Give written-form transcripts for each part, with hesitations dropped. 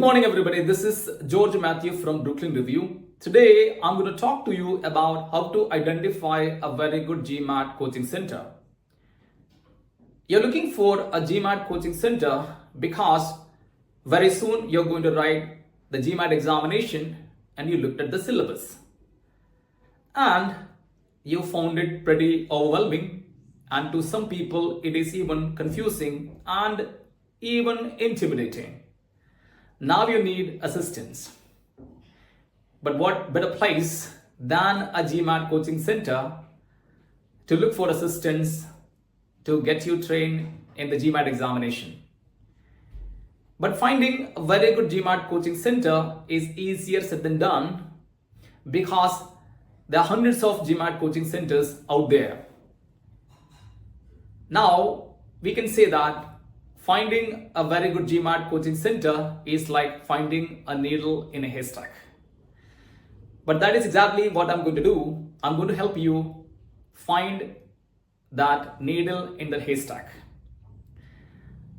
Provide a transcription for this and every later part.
Good morning, everybody. This is George Matthew from Brooklyn Review. Today, I'm going to talk to you about how to identify a very good Gmat coaching center. You're looking for a Gmat coaching center because very soon you're going to write the Gmat examination and you looked at the syllabus. And you found it pretty overwhelming, and to some people, it is even confusing and even intimidating. Now you need assistance. But what better place than a Gmat coaching center to look for assistance to get you trained in the Gmat examination? But finding a very good Gmat coaching center is easier said than done because there are hundreds of Gmat coaching centers out there. Now, we can say that finding a very good Gmat coaching center is like finding a needle in a haystack. But that is exactly what I'm going to do. I'm going to help you find that needle in the haystack.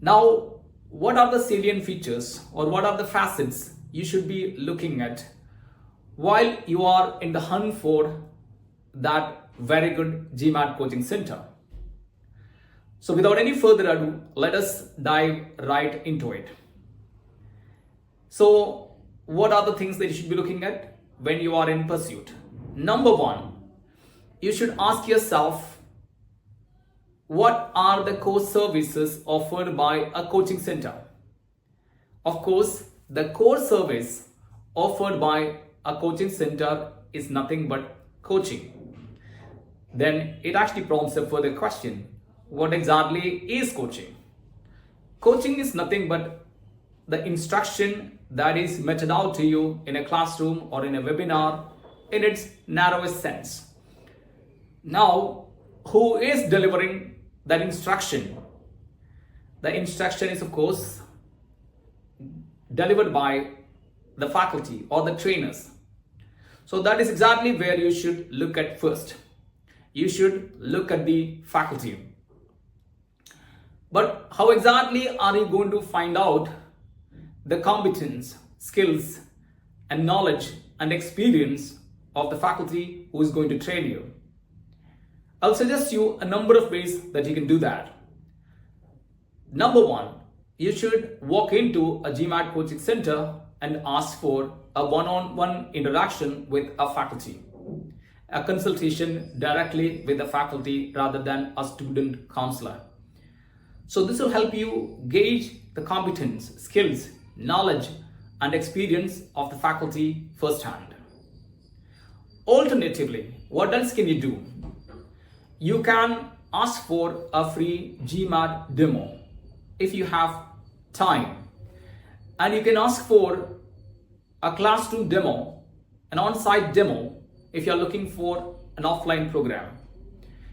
Now, what are the salient features or what are the facets you should be looking at while you are in the hunt for that very good Gmat coaching center? So without any further ado, let us dive right into it. So what are the things that you should be looking at when you are in pursuit? Number one, you should ask yourself, what are the core services offered by a coaching center? Of course, the core service offered by a coaching center is nothing but coaching. Then it actually prompts a further question. What exactly is coaching? Coaching is nothing but the instruction that is meted out to you in a classroom or in a webinar in its narrowest sense. Now, who is delivering that instruction? The instruction is, of course, delivered by the faculty or the trainers. So that is exactly where you should look at first. You should look at the faculty. But how exactly are you going to find out the competence, skills, and knowledge and experience of the faculty who is going to train you? I'll suggest you a number of ways that you can do that. Number one, you should walk into a Gmat coaching center and ask for a one-on-one interaction with a faculty, a consultation directly with the faculty rather than a student counselor. So this will help you gauge the competence, skills, knowledge, and experience of the faculty firsthand. Alternatively, what else can you do? You can ask for a free Gmat demo if you have time. And you can ask for a classroom demo, an on-site demo, if you're looking for an offline program.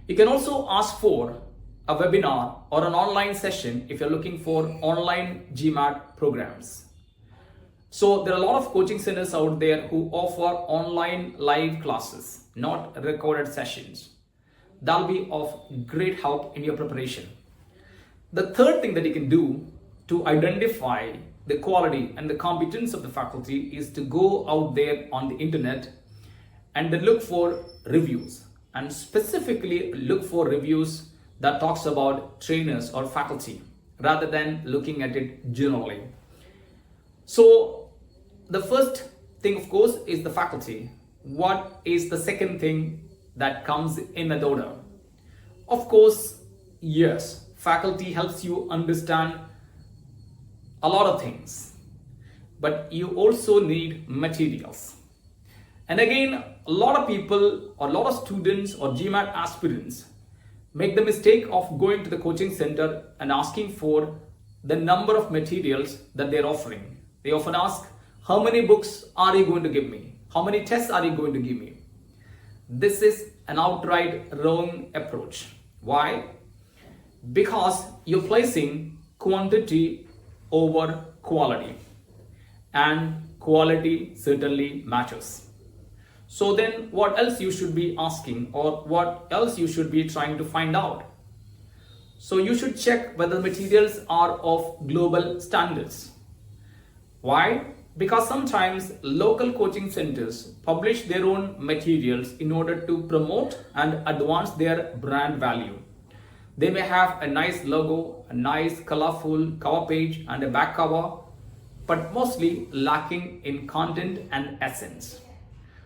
You can also ask for a webinar or an online session if you're looking for online Gmat programs. So there are a lot of coaching centers out there who offer online live classes, not recorded sessions. That'll be of great help in your preparation. The third thing that you can do to identify the quality and the competence of the faculty is to go out there on the internet and then look for reviews, and specifically look for reviews that talks about trainers or faculty rather than looking at it generally. So the first thing, of course, is the faculty. What is the second thing that comes in the order? Of course, yes, faculty helps you understand a lot of things, but you also need materials. And again, a lot of people or a lot of students or Gmat aspirants make the mistake of going to the coaching center and asking for the number of materials that they're offering. They often ask, how many books are you going to give me? How many tests are you going to give me? This is an outright wrong approach. Why? Because you're placing quantity over quality, and quality certainly matters. So then what else you should be asking, or what else you should be trying to find out? So you should check whether the materials are of global standards. Why? Because sometimes local coaching centers publish their own materials in order to promote and advance their brand value. They may have a nice logo, a nice colorful cover page and a back cover, but mostly lacking in content and essence.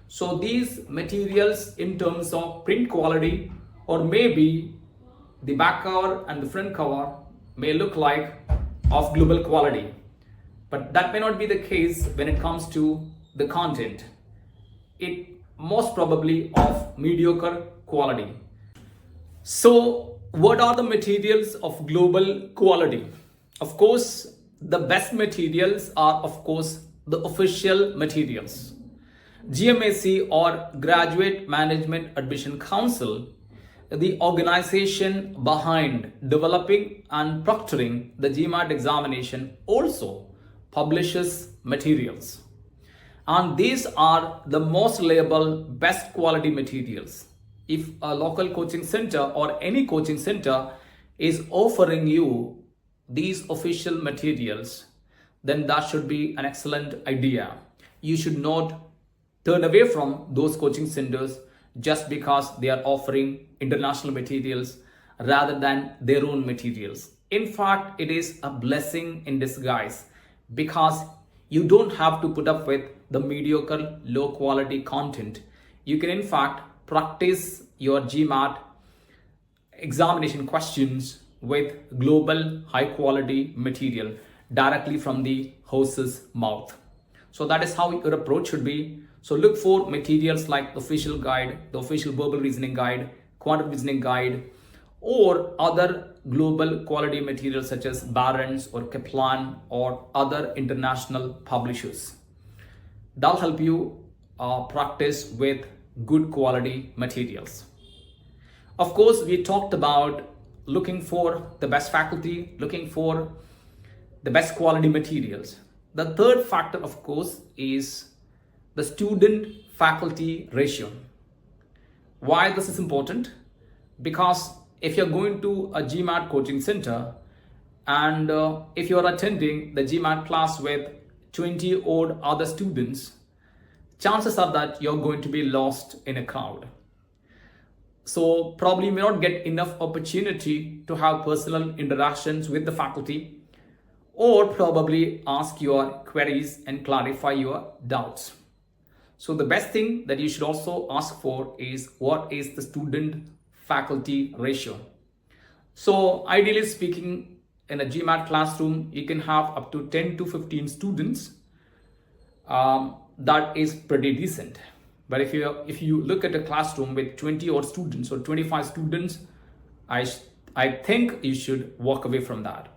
So these materials in terms of print quality, or maybe the back cover and the front cover may look like of global quality, but that may not be the case when it comes to the content. It most probably of mediocre quality. So what are the materials of global quality? Of course, the best materials are of course the official materials. GMAC or Graduate Management Admission Council, the organization behind developing and proctoring the GMAT examination, also publishes materials. And these are the most reliable, best quality materials. If a local coaching center or any coaching center is offering you these official materials, then that should be an excellent idea. You should not turn away from those coaching centers just because they are offering international materials rather than their own materials. In fact, it is a blessing in disguise because you don't have to put up with the mediocre, low quality content. You can in fact practice your GMAT examination questions with global high quality material directly from the horse's mouth. So that is how your approach should be. So look for materials like the official guide, the official verbal reasoning guide, quantitative reasoning guide, or other global quality materials such as Barron's or Kaplan or other international publishers. That'll help you practice with good quality materials. Of course, we talked about looking for the best faculty, looking for the best quality materials. The third factor, of course, is the student faculty ratio. Why this is important? Because if you're going to a GMAT coaching center and if you're attending the GMAT class with 20 odd other students, chances are that you're going to be lost in a crowd. So probably you may not get enough opportunity to have personal interactions with the faculty or probably ask your queries and clarify your doubts. So the best thing that you should also ask for is what is the student faculty ratio. So ideally speaking, in a GMAT classroom, you can have up to 10 to 15 students. That is pretty decent. But if you look at a classroom with 20 odd students or 25 students, I think you should walk away from that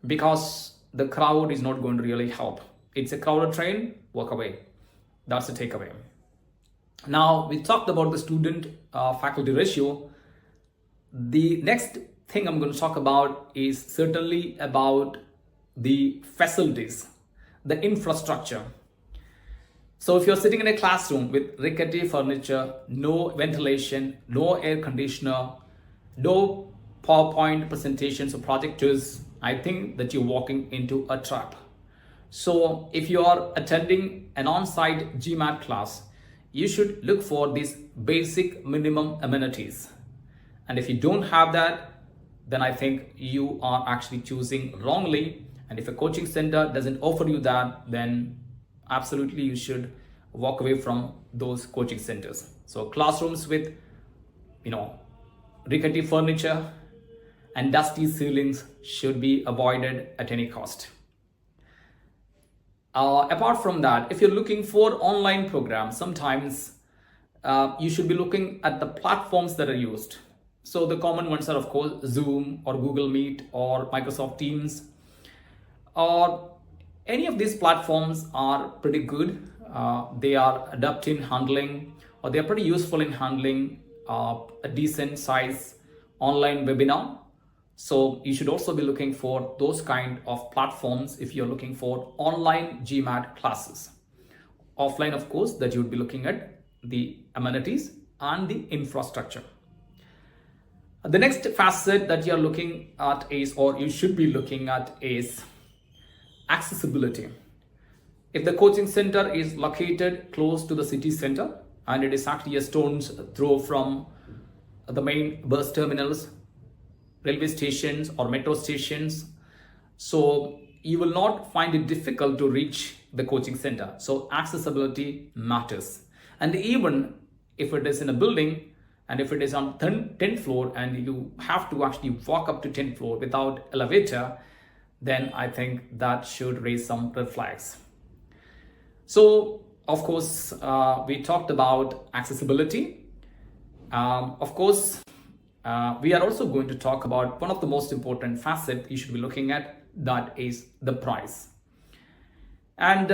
because the crowd is not going to really help. It's a crowded train, walk away. That's the takeaway. Now we talked about the student faculty ratio. The next thing I'm going to talk about is certainly about the facilities, the infrastructure. So if you're sitting in a classroom with rickety furniture, no ventilation, no air conditioner, no PowerPoint presentations or projectors, I think that you're walking into a trap. So if you are attending an on-site GMAT class, you should look for these basic minimum amenities. And if you don't have that, then I think you are actually choosing wrongly. And if a coaching center doesn't offer you that, then absolutely you should walk away from those coaching centers. So classrooms with, rickety furniture and dusty ceilings should be avoided at any cost. Apart from that, if you're looking for online programs, sometimes you should be looking at the platforms that are used. So the common ones are of course Zoom or Google Meet or Microsoft Teams, or any of these platforms are pretty good. They are adept in handling, or they are pretty useful in handling a decent size online webinar. So you should also be looking for those kind of platforms if you're looking for online GMAT classes. Offline, of course, that you would be looking at the amenities and the infrastructure. The next facet that you're looking at is, or you should be looking at, is accessibility. If the coaching center is located close to the city center and it is actually a stone's throw from the main bus terminals, railway stations or metro stations, so you will not find it difficult to reach the coaching center. So accessibility matters. And even if it is in a building and if it is on 10th floor and you have to actually walk up to 10th floor without elevator, then I think that should raise some red flags. So of course, we talked about accessibility. Of course, we are also going to talk about one of the most important facets you should be looking at, that is the price. And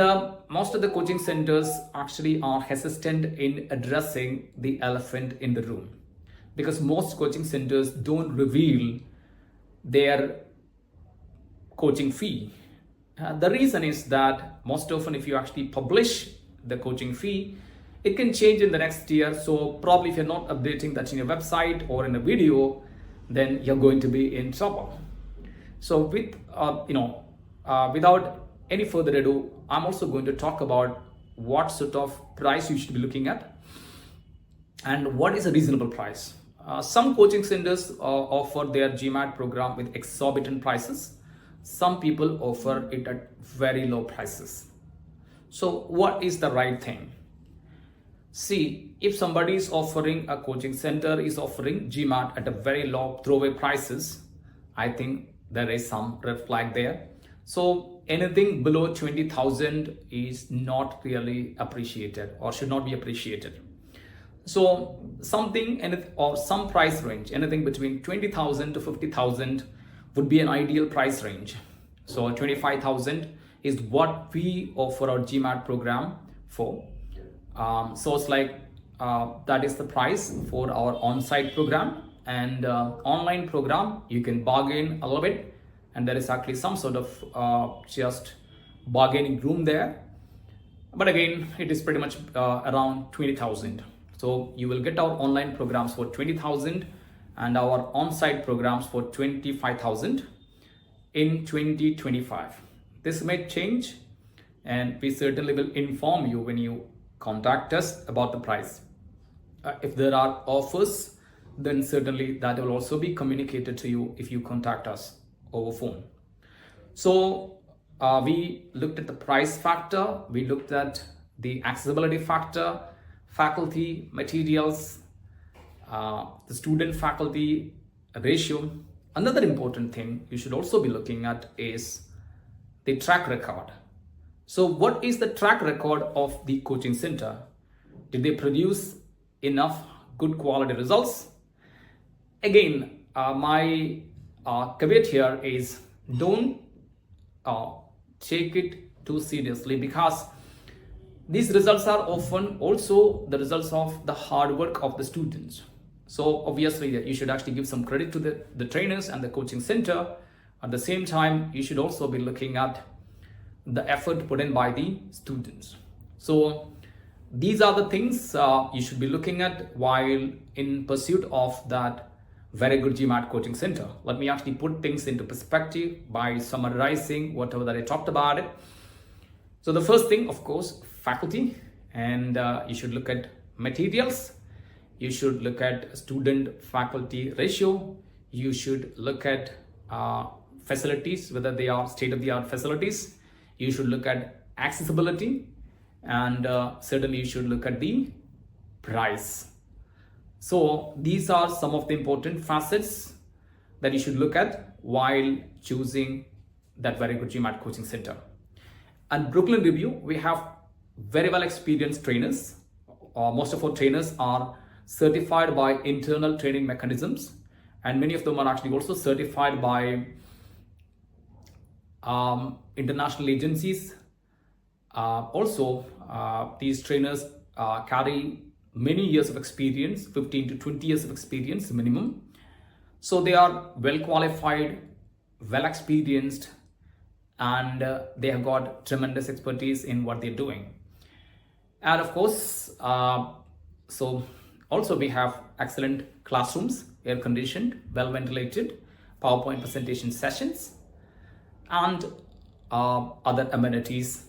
most of the coaching centers actually are hesitant in addressing the elephant in the room, because most coaching centers don't reveal their coaching fee. The reason is that most often if you actually publish the coaching fee, it can change in the next year. So probably if you're not updating that in your website or in a video, then you're going to be in trouble. So with without any further ado, I'm also going to talk about what sort of price you should be looking at and what is a reasonable price. Some coaching centers offer their Gmat program with exorbitant prices. Some people offer it at very low prices. So what is the right thing? See, if somebody is offering, a coaching center is offering Gmat at a very low throwaway prices, I think there is some red flag there. So anything below 20,000 is not really appreciated or should not be appreciated. So something or some price range, anything between 20,000 to 50,000 would be an ideal price range. So 25,000 is what we offer our Gmat program for. So it's like that is the price for our on-site program, and online program you can bargain a little bit, and there is actually some sort of just bargaining room there. But again, it is pretty much around 20,000. So you will get our online programs for 20,000 and our on-site programs for 25,000 in 2025. This may change, and we certainly will inform you when you contact us about the price. If there are offers, then certainly that will also be communicated to you if you contact us over phone. So we looked at the price factor, we looked at the accessibility factor, faculty, materials, the student faculty ratio. Another important thing you should also be looking at is the track record. So what is the track record of the coaching center? Did they produce enough good quality results? Again, my caveat here is don't take it too seriously, because these results are often also the results of the hard work of the students. So obviously you should actually give some credit to the trainers and the coaching center. At the same time, you should also be looking at the effort put in by the students. So these are the things you should be looking at while in pursuit of that very good Gmat coaching center. Let me actually put things into perspective by summarizing whatever that I talked about it. So the first thing, of course, faculty, and you should look at materials. You should look at student faculty ratio. You should look at facilities, whether they are state-of-the-art facilities. You should look at accessibility, and certainly you should look at the price. So these are some of the important facets that you should look at while choosing that very good Gmat coaching center. At Brooklyn Review, we have very well experienced trainers. Most of our trainers are certified by internal training mechanisms, and many of them are actually also certified by international agencies. Also, these trainers carry many years of experience, 15 to 20 years of experience minimum. So they are well qualified, well experienced, and they have got tremendous expertise in what they're doing. And of course, so also we have excellent classrooms, air conditioned, well ventilated, PowerPoint presentation sessions, and other amenities